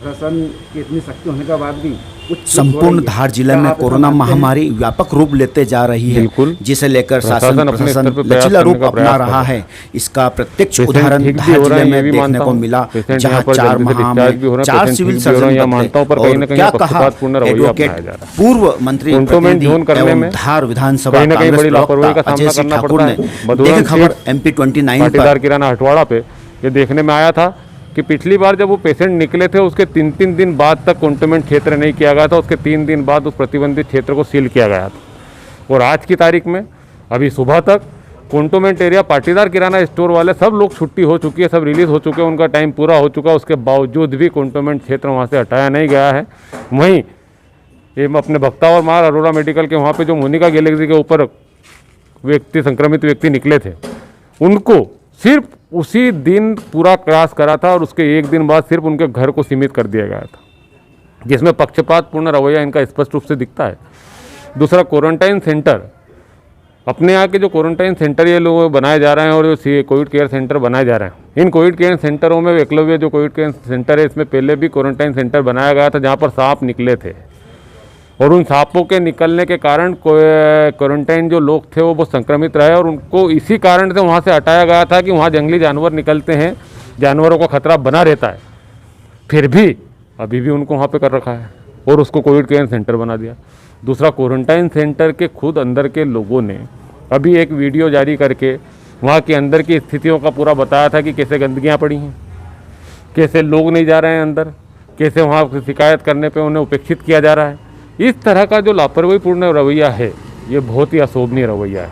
प्रशासन की इतनी शक्ति होने के बाद भी संपूर्ण धार जिले में कोरोना महामारी व्यापक रूप लेते जा रही है, जिसे लेकर शासन प्रशासन लचीला रूप अपना रहा है। इसका प्रत्यक्ष उदाहरण धार जिले में देखने को मिला, जहां 4 माह में 4 सिविल सर्जन बदले। और क्या कहा एडवोकेट पूर्व मंत्री एवं धार विधानसभा कांग्रेस प्रवक्ता अजय सिंह ठाकुर ने। देखें खबर MP29 पर। किराना हटवाड़ा पे ये देखने में आया था कि पिछली बार जब वो पेशेंट निकले थे उसके 3-3 दिन बाद तक कंटेनमेंट क्षेत्र नहीं किया गया था, उसके 3 दिन बाद उस प्रतिबंधित क्षेत्र को सील किया गया था। और आज की तारीख में अभी सुबह तक कंटेनमेंट एरिया पाटीदार किराना स्टोर वाले सब लोग छुट्टी हो चुकी है, सब रिलीज़ हो चुके हैं, उनका टाइम पूरा हो चुका है। उसके बावजूद भी कंटेनमेंट क्षेत्र वहाँ से हटाया नहीं गया है। वहीं ये अपने भक्ता और मार अरोड़ा मेडिकल के वहाँ पर जो मोनिका गैलेक्सी के ऊपर संक्रमित व्यक्ति निकले थे, उनको सिर्फ उसी दिन पूरा क्रॉस करा था और उसके 1 दिन बाद सिर्फ उनके घर को सीमित कर दिया गया था, जिसमें पक्षपातपूर्ण रवैया इनका स्पष्ट रूप से दिखता है। दूसरा, क्वारंटाइन सेंटर, अपने यहाँ के जो क्वारंटाइन सेंटर ये लोग बनाए जा रहे हैं और जो कोविड केयर सेंटर बनाए जा रहे हैं, इन कोविड केयर सेंटरों में एकलव्य जो कोविड केयर सेंटर है, इसमें पहले भी क्वारंटाइन सेंटर बनाया गया था जहाँ पर सांप निकले थे और उन सांपों के निकलने के कारण क्वारंटाइन जो लोग थे वो संक्रमित रहे और उनको इसी कारण से वहाँ से हटाया गया था कि वहाँ जंगली जानवर निकलते हैं, जानवरों का खतरा बना रहता है। फिर भी अभी भी उनको वहाँ पे कर रखा है और उसको कोविड केयर सेंटर बना दिया। दूसरा, क्वारंटाइन सेंटर के खुद अंदर के लोगों ने अभी एक वीडियो जारी करके वहाँ के अंदर की स्थितियों का पूरा बताया था कि कैसे गंदगियाँ पड़ी हैं, कैसे लोग नहीं जा रहे हैं अंदर, कैसे वहाँ शिकायत करने पर उन्हें उपेक्षित किया जा रहा है। इस तरह का जो लापरवाहीपूर्ण रवैया है ये बहुत ही अशोभनीय रवैया है।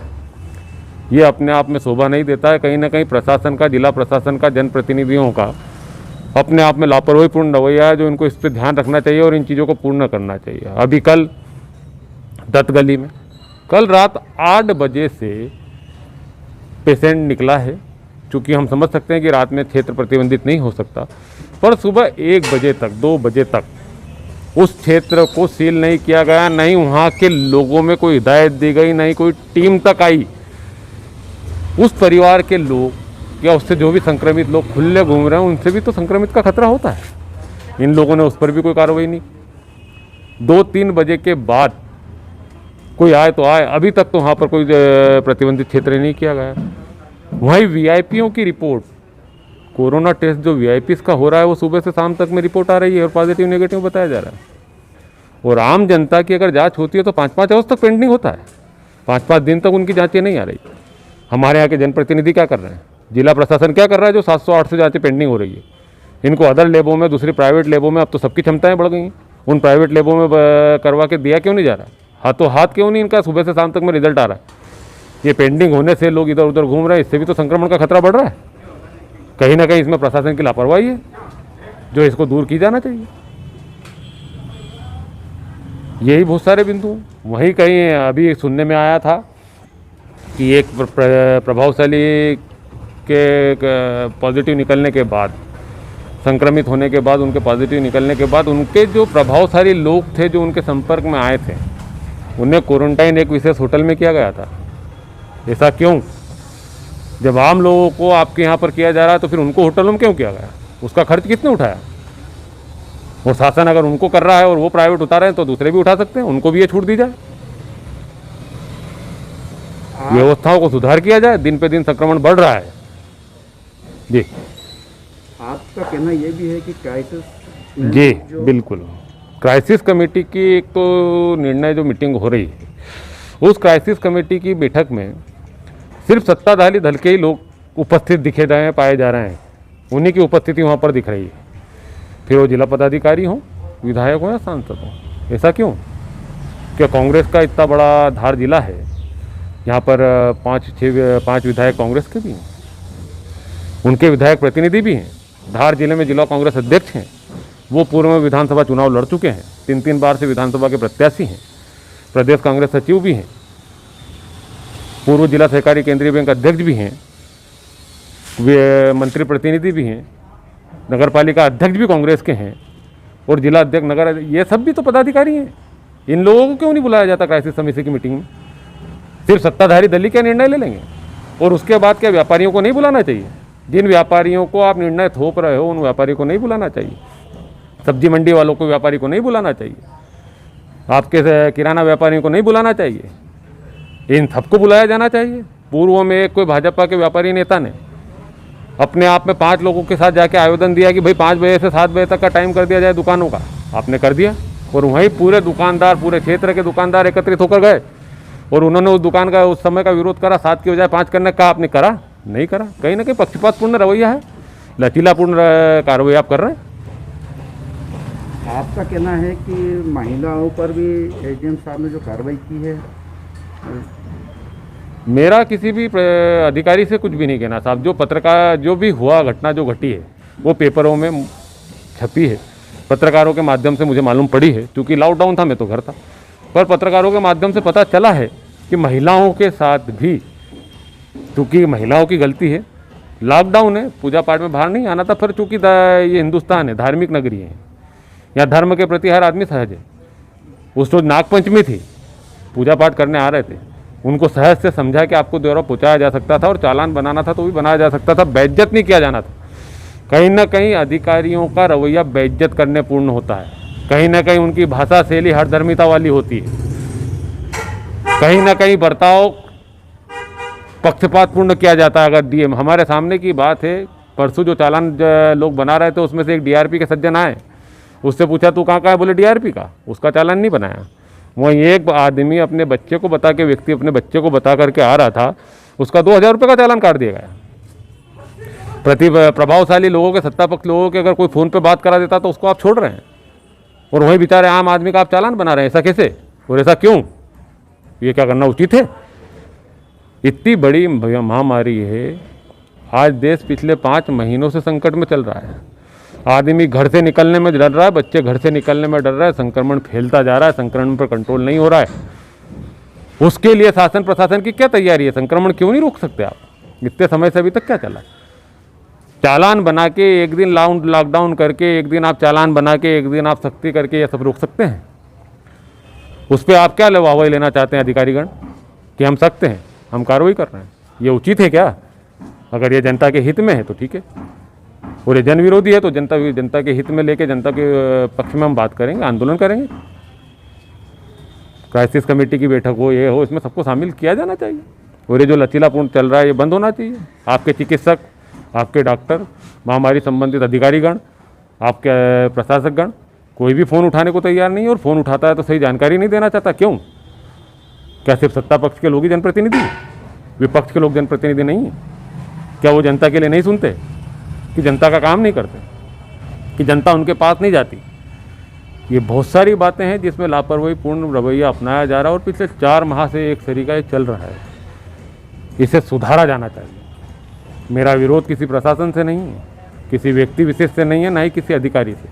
ये अपने आप में शोभा नहीं देता है। कहीं ना कहीं प्रशासन का, जिला प्रशासन का, जनप्रतिनिधियों का अपने आप में लापरवाहीपूर्ण रवैया है, जो इनको इस पर ध्यान रखना चाहिए और इन चीज़ों को पूर्ण करना चाहिए। अभी कल दत्त गली में कल रात 8 बजे से पेशेंट निकला है। चूँकि हम समझ सकते हैं कि रात में क्षेत्र प्रतिबंधित नहीं हो सकता, पर सुबह 1 बजे तक, 2 बजे तक उस क्षेत्र को सील नहीं किया गया, नहीं वहाँ के लोगों में कोई हिदायत दी गई, नहीं कोई टीम तक आई। उस परिवार के लोग या उससे जो भी संक्रमित लोग खुले घूम रहे हैं, उनसे भी तो संक्रमित का खतरा होता है। इन लोगों ने उस पर भी कोई कार्रवाई नहीं। 2-3 बजे के बाद कोई आए तो आए, अभी तक तो वहाँ पर कोई प्रतिबंधित क्षेत्र नहीं किया गया। वहीं वीआईपीओं की रिपोर्ट, कोरोना टेस्ट जो वीआईपीज़ का हो रहा है वो सुबह से शाम तक में रिपोर्ट आ रही है और पॉजिटिव नेगेटिव बताया जा रहा है। और आम जनता की अगर जांच होती है तो 5-5 आवर्स तक पेंडिंग होता है, 5-5 दिन तक उनकी जांचें नहीं आ रही। हमारे यहाँ के जनप्रतिनिधि क्या कर रहे हैं, जिला प्रशासन क्या कर रहा है, जो 700-800 जांचें पेंडिंग हो रही है, इनको अदर लेबों में, दूसरी प्राइवेट लेबों में, अब तो सबकी क्षमताएँ बढ़ गई हैं, उन प्राइवेट लेबों में करवा के दिया क्यों नहीं जा रहा, हाथों हाथ क्यों नहीं इनका सुबह से शाम तक में रिजल्ट आ रहा है। ये पेंडिंग होने से लोग इधर उधर घूम रहे हैं, इससे भी तो संक्रमण का खतरा बढ़ रहा है। कहीं ना कहीं इसमें प्रशासन की लापरवाही है, जो इसको दूर की जाना चाहिए। यही बहुत सारे बिंदु। वहीं कहीं अभी सुनने में आया था कि एक प्रभावशाली के पॉजिटिव निकलने के बाद, संक्रमित होने के बाद, उनके पॉजिटिव निकलने के बाद उनके जो प्रभावशाली लोग थे जो उनके संपर्क में आए थे, उन्हें क्वारंटाइन एक विशेष होटल में किया गया था। ऐसा क्यों? जब आम लोगों को आपके यहाँ पर किया जा रहा है तो फिर उनको होटलों में क्यों किया गया? उसका खर्च किसने उठाया? वो शासन अगर उनको कर रहा है और वो प्राइवेट उठा रहे हैं तो दूसरे भी उठा सकते हैं, उनको भी ये छूट दी जाए। व्यवस्थाओं को सुधार किया जाए, दिन पे दिन संक्रमण बढ़ रहा है। जी, आपका कहना ये भी है कि क्राइसिस, जी बिल्कुल, क्राइसिस कमेटी की एक तो निर्णय जो मीटिंग हो रही है, उस क्राइसिस कमेटी की बैठक में सिर्फ सत्ताधारी दल के ही लोग उपस्थित दिखे पाए जा रहे हैं, उन्हीं की उपस्थिति वहाँ पर दिख रही है। फिर वो जिला पदाधिकारी हों, विधायक हों या सांसद हों। ऐसा क्यों? क्या कांग्रेस का इतना बड़ा धार जिला है, यहाँ पर 5 विधायक कांग्रेस के भी हैं, उनके विधायक प्रतिनिधि भी हैं। धार जिले में जिला कांग्रेस अध्यक्ष हैं, वो पूर्व में विधानसभा चुनाव लड़ चुके हैं, 3-3 बार से विधानसभा के प्रत्याशी हैं। प्रदेश कांग्रेस सचिव भी हैं, पूर्व जिला सहकारी केंद्रीय बैंक अध्यक्ष भी हैं, वे मंत्री प्रतिनिधि भी हैं, नगर पालिका अध्यक्ष भी कांग्रेस के हैं और जिला अध्यक्ष नगर, ये सब भी तो पदाधिकारी हैं। इन लोगों को क्यों नहीं बुलाया जाता क्राइसिस समिति की मीटिंग में? सिर्फ सत्ताधारी दल ही क्या निर्णय ले लेंगे? और उसके बाद क्या व्यापारियों को नहीं बुलाना चाहिए? जिन व्यापारियों को आप निर्णय थोप रहे हो उन व्यापारियों को नहीं बुलाना चाहिए? सब्जी मंडी वालों को, व्यापारी को नहीं बुलाना चाहिए, आपके किराना व्यापारियों को नहीं बुलाना चाहिए, इन सबको बुलाया जाना चाहिए। पूर्व में एक कोई भाजपा के व्यापारी नेता ने अपने आप में 5 लोगों के साथ जाके आवेदन दिया कि भाई 5 बजे से 7 बजे तक का टाइम कर दिया जाए दुकानों का, आपने कर दिया। और वहीं पूरे दुकानदार, पूरे क्षेत्र के दुकानदार एकत्रित होकर गए और उन्होंने उस दुकान का उस समय का विरोध करा। 7 की बजाय 5 करने का आपने करा नहीं करा। कहीं ना कहीं पक्षपातपूर्ण रवैया है, लचीलापूर्ण कार्रवाई आप कर रहे हैं। आपका कहना है कि महिलाओं पर भी एसडीएम साहब ने जो कार्रवाई की है, मेरा किसी भी अधिकारी से कुछ भी नहीं कहना साहब। जो पत्रकार, जो भी हुआ घटना जो घटी है वो पेपरों में छपी है, पत्रकारों के माध्यम से मुझे मालूम पड़ी है। क्योंकि लॉकडाउन था, मैं तो घर था, पर पत्रकारों के माध्यम से पता चला है कि महिलाओं के साथ भी, क्योंकि महिलाओं की गलती है, लॉकडाउन है, पूजा पाठ में बाहर नहीं आना था। फिर चूँकि ये हिंदुस्तान है, धार्मिक नगरी है, यहाँ धर्म के प्रति हर आदमी सहज है। उस रोज नागपंचमी थी, पूजा पाठ करने आ रहे थे, उनको सहज से समझा कि आपको द्वारा पहुँचाया जा सकता था और चालान बनाना था तो भी बनाया जा सकता था, बेइज्जत नहीं किया जाना था। कहीं ना कहीं अधिकारियों का रवैया बेइज्जत करने पूर्ण होता है, कहीं ना कहीं उनकी भाषा शैली हठधर्मिता वाली होती है, कहीं ना कहीं बर्ताव पक्षपातपूर्ण किया जाता है। अगर डीएम, हमारे सामने की बात है, परसों जो चालान लोग बना रहे थे उसमें से एक डीआरपी के सज्जन आए, उससे पूछा तू कहाँ का है, बोले डीआरपी का, उसका चालान नहीं बनाया। वहीं एक आदमी अपने बच्चे को बता के, व्यक्ति अपने बच्चे को बता करके आ रहा था, उसका 2000 रुपये का चालान काट दिया गया। प्रभावशाली लोगों के, सत्ता पक्ष लोगों के अगर कोई फ़ोन पे बात करा देता तो उसको आप छोड़ रहे हैं, और वहीं बेचारे आम आदमी का आप चालान बना रहे हैं। ऐसा कैसे और ऐसा क्यों? ये क्या करना उचित है? इतनी बड़ी महामारी है, आज देश पिछले 5 महीनों से संकट में चल रहा है। आदमी घर से निकलने में डर रहा है, बच्चे घर से निकलने में डर रहा है, संक्रमण फैलता जा रहा है, संक्रमण पर कंट्रोल नहीं हो रहा है। उसके लिए शासन प्रशासन की क्या तैयारी है? संक्रमण क्यों नहीं रोक सकते आप? इतने समय से अभी तक क्या चला? चालान बना के एक दिन लॉकडाउन करके, एक दिन आप चालान बना के, एक दिन आप सख्ती करके ये सब रोक सकते हैं? उस पर आप क्या वाहवाही लेना चाहते हैं अधिकारीगण कि हम सख्त हैं, हम कार्रवाई कर रहे हैं? ये उचित है क्या? अगर ये जनता के हित में है तो ठीक है, और ये जन विरोधी है तो जनता के हित में लेके जनता के पक्ष में हम बात करेंगे, आंदोलन करेंगे। क्राइसिस कमेटी की बैठक हो, ये हो, इसमें सबको शामिल किया जाना चाहिए। और ये जो लचीलापूर्ण चल रहा है ये बंद होना चाहिए। आपके चिकित्सक, आपके डॉक्टर, महामारी संबंधित अधिकारीगण, आपके प्रशासकगण, कोई भी फ़ोन उठाने को तैयार नहीं है, और फ़ोन उठाता है तो सही जानकारी नहीं देना चाहता। क्यों? क्या सिर्फ सत्ता पक्ष के लोग ही जनप्रतिनिधि, विपक्ष के लोग जनप्रतिनिधि नहीं है? क्या वो जनता के लिए नहीं सुनते, कि जनता का काम नहीं करते, कि जनता उनके पास नहीं जाती? ये बहुत सारी बातें हैं जिसमें लापरवाही पूर्ण रवैया अपनाया जा रहा है, और पिछले 4 माह से एक तरीका ये चल रहा है। इसे सुधारा जाना चाहिए। मेरा विरोध किसी प्रशासन से नहीं है, किसी व्यक्ति विशेष से नहीं है, ना ही किसी अधिकारी से।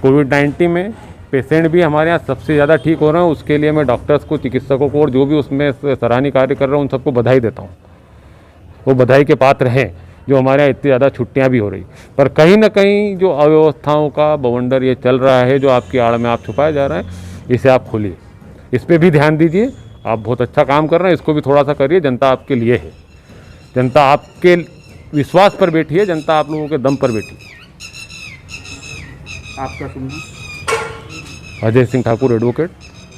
कोविड-19 में पेशेंट भी हमारे यहाँ सबसे ज़्यादा ठीक हो रहे हैं, उसके लिए मैं डॉक्टर्स को, चिकित्सकों को और जो भी उसमें सराहनीय कार्य कर रहे हैं उन सबको बधाई देता हूँ। वो बधाई के पात्र हैं जो हमारे यहाँ इतनी ज़्यादा छुट्टियाँ भी हो रही। पर कहीं ना कहीं जो अव्यवस्थाओं का बवंडर ये चल रहा है, जो आपकी आड़ में आप छुपाए जा रहे हैं, इसे आप खोलिए, इस पर भी ध्यान दीजिए। आप बहुत अच्छा काम कर रहे हैं, इसको भी थोड़ा सा करिए। जनता आपके लिए है, जनता आपके विश्वास पर बैठी है, जनता आप लोगों के दम पर बैठी है। आपका सुनना। अजय सिंह ठाकुर, एडवोकेट,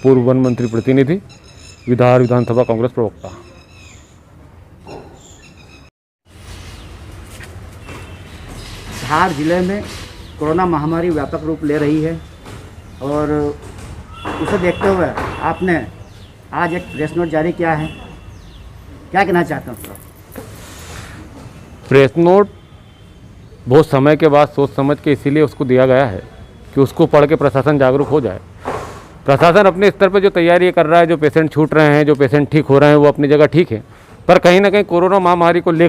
पूर्व वन मंत्री प्रतिनिधि, विधानसभा कांग्रेस प्रवक्ता। धार जिले में कोरोना महामारी व्यापक रूप ले रही है, और उसे देखते हुए आपने आज एक प्रेस नोट जारी किया है, क्या कहना चाहते हैं सर? प्रेस नोट बहुत समय के बाद सोच समझ के इसीलिए उसको दिया गया है कि उसको पढ़ के प्रशासन जागरूक हो जाए। प्रशासन अपने स्तर पर जो तैयारी कर रहा है, जो पेशेंट छूट रहे हैं, जो पेशेंट ठीक हो रहे हैं, वो अपनी जगह ठीक है, पर कहीं ना कहीं कोरोना महामारी को लेकर